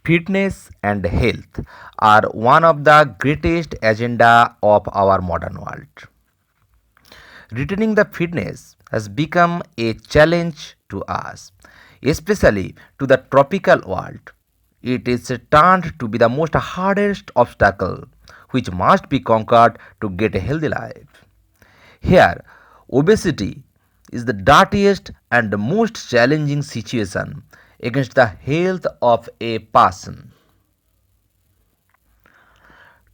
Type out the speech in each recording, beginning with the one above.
Fitness and health are one of the greatest agenda of our modern world. Retaining the fitness has become a challenge to us, especially to the tropical world. It is turned to be the most hardest obstacle which must be conquered to get a healthy life. Here, obesity is the dirtiest and the most challenging situation against the health of a person.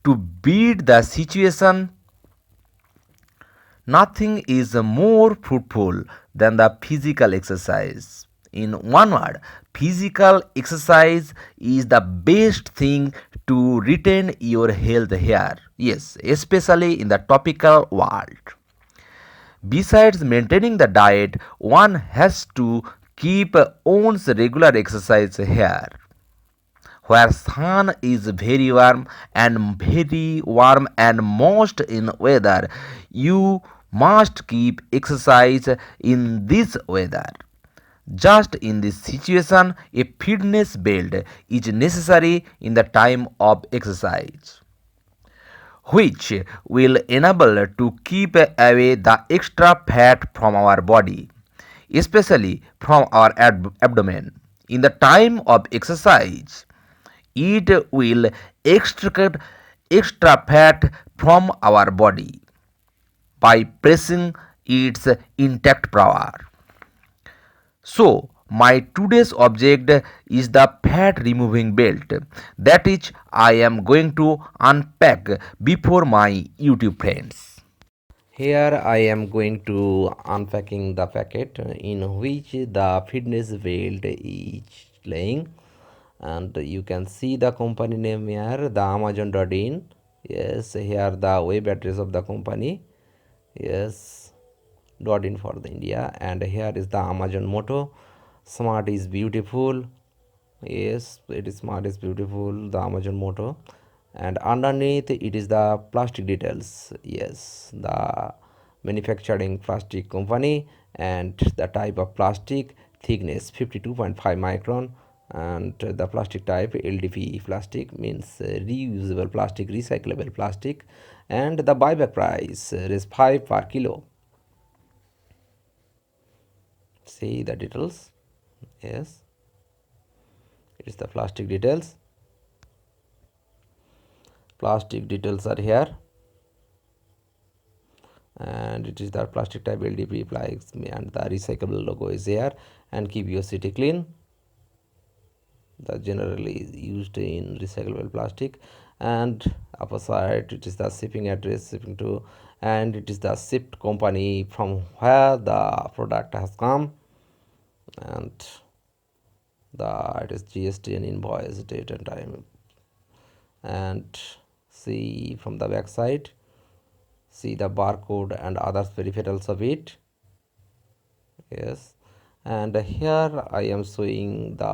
To beat the situation, nothing is more fruitful than the physical exercise. In one word, physical exercise is the best thing to retain your health here. Yes, especially in the tropical world. Besides maintaining the diet, one has to keep one's regular exercise here. Where sun is very warm and most in weather, you must keep exercise in this weather. Just in this situation, a fitness belt is necessary in the time of exercise, which will enable to keep away the extra fat from our body, especially from our abdomen. In the time of exercise, it will extract extra fat from our body by pressing its intact power. So, my today's object is the fat removing belt that is I am going to unpack before my YouTube friends. Here I am going to unpacking the packet in which the fitness belt is laying, and you can see the company name here, the Amazon.in. Yes, here the web address of the company. Yes, .in for the India, and here is the Amazon motto: smart is beautiful. Yes, it is smart is beautiful, the Amazon motto. And underneath it is the plastic details. Yes, the manufacturing plastic company and the type of plastic, thickness 52.5 micron, and the plastic type LDPE plastic, means reusable plastic, recyclable plastic, and the buyback price is 5 per kilo. See the details. Yes, it is the plastic details are here, and it is the plastic type LDP plies, and the recyclable logo is here, and keep your city clean, that generally used in recyclable plastic. And upper side it is the shipping address, shipping to, and it is the shipped company from where the product has come, and the it is GST and invoice date and time. And see from the back side, see the barcode and other peripherals of it. Yes, and here I am showing the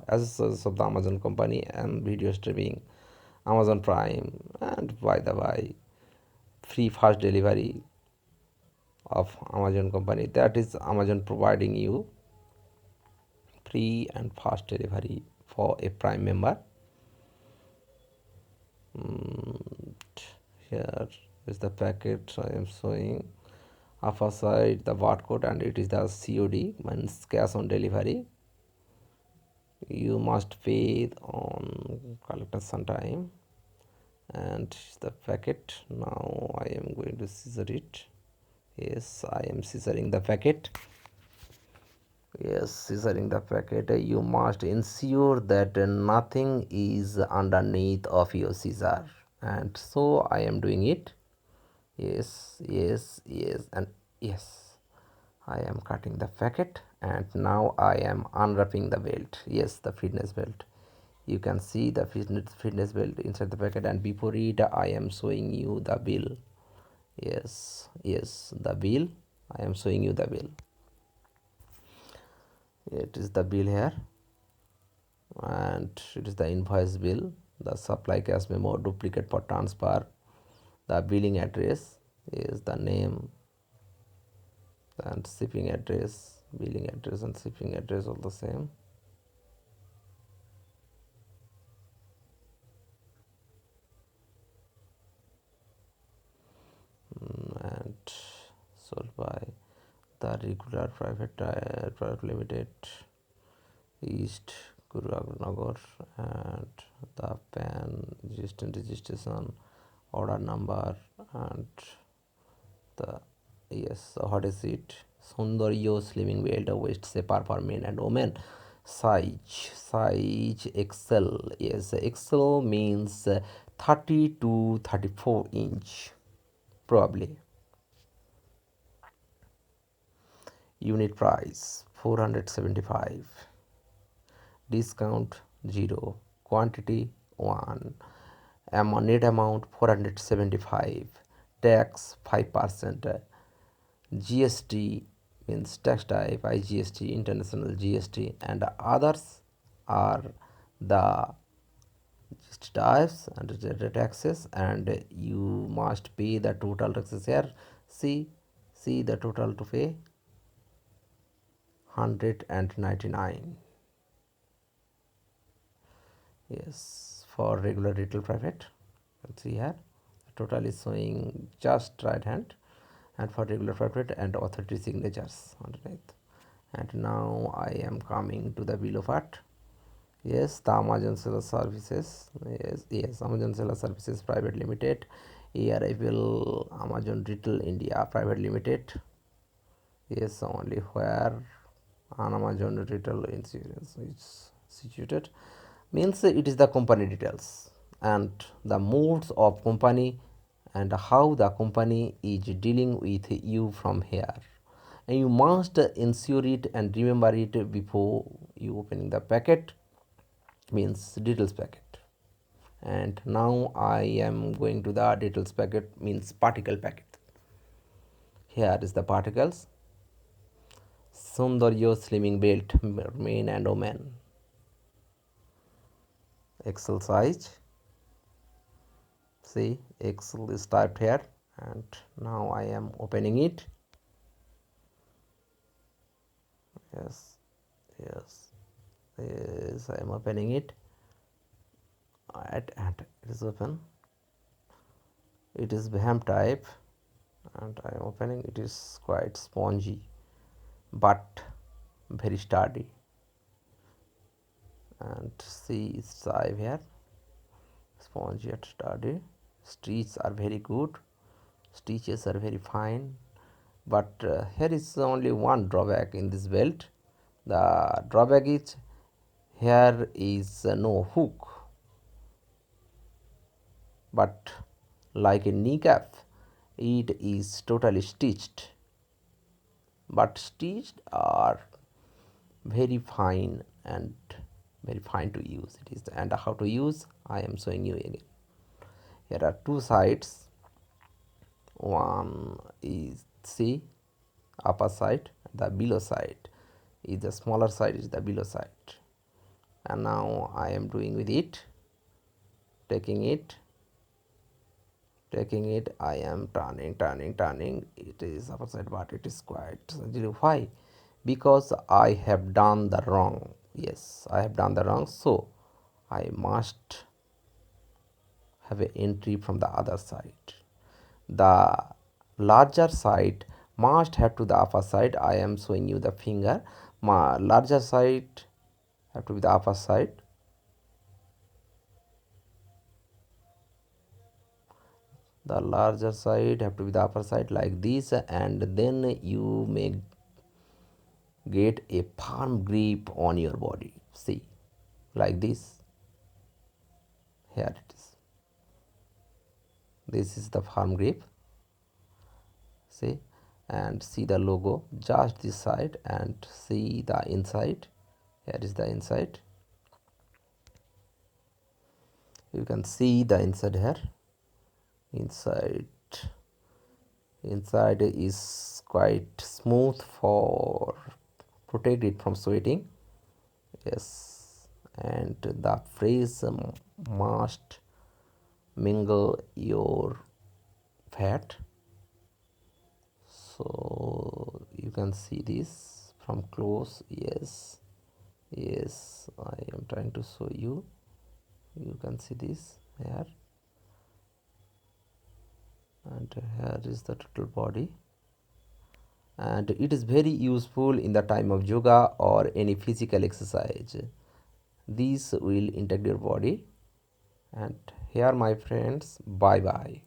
accessories of the Amazon company and video streaming, Amazon Prime, and by the way, free fast delivery of Amazon company, that is Amazon providing you free and fast delivery for a Prime member. Here is the packet I am showing. Upper side the barcode, and it is the COD, means cash on delivery. You must pay on collection time. And the packet, now I am going to scissor it. Yes, I am scissoring the packet. Yes, scissoring the packet. You must ensure that nothing is underneath of your scissor, and so I am doing it. Yes, yes, yes, and yes, I am cutting the packet, and now I am unwrapping the belt. Yes, the fitness belt. You can see the fitness belt inside the packet, and before it I am showing you the bill. Yes, yes, the bill. I am showing you the bill. It is the bill here, and it is the invoice bill, the supply cash memo, duplicate for transfer, the billing address is the name, and shipping address, billing address and shipping address all the same. sold by the regular private limited East Guruganagar, and the PAN registration order number, and the yes, what is it? Sundaryo Slimming Belt waist shaper for men and women. Size XL. Yes, XL means 30 to 34 inch probably. Unit price 475. Discount 0. Quantity 1. Net amount 475. Tax 5%. GST means tax type IGST, international GST, and others are the GST types and the taxes, and you must pay the total taxes here. See the total to pay 199. Yes, for regular retail private. Let's see here. The total is showing just right hand, and for regular private and authority signatures underneath. And now I am coming to the below part. Yes, the Amazon Seller Services. Yes, Amazon Seller Services Private Limited. Here I will Amazon Retail India Private Limited. Yes, only where an Amazon Retail Insurance is situated, means it is the company details and the modes of company and how the company is dealing with you from here, and you must ensure it and remember it before you opening the packet, means details packet. And now I am going to the details packet, means particle packet. Here is the particles. Sundaryo Slimming Belt men and women, XL size. See, XL is typed here, and now I am opening it. Yes, yes, yes, I am opening it. And it is open. It is Beham type, and I am opening. It is quite spongy, but very sturdy. And see, its type here, spongy and sturdy. Stitches are very good. Stitches are very fine, but here is only one drawback in this belt. The drawback is here is no hook, but like a kneecap it is totally stitched, but stitched are very fine and very fine to use it is. And how to use I am showing you again. Here are two sides. One is see upper side, the below side is the smaller side, is the below side. And now I am doing with it, taking it, I am turning. It is upper side, but it is quite sensitive. Why? Because I have done the wrong. Yes, I have done the wrong, so I must have an entry from the other side. The larger side must have to the upper side. I am showing you the finger. My larger side have to be the upper side. The larger side have to be the upper side like this, and then you may get a firm grip on your body. See, like this. Here it is. This is the firm grip. See, and see the logo just this side, and see the inside. Here is the inside. You can see the inside here. Inside is quite smooth for protect it from sweating. Yes, and the phrase must mingle your fat. So you can see this from close. Yes, yes, I am trying to show you. You can see this here, and here is the total body. and it is very useful in the time of yoga or any physical exercise. These will integrate your body. And here, my friends, bye bye.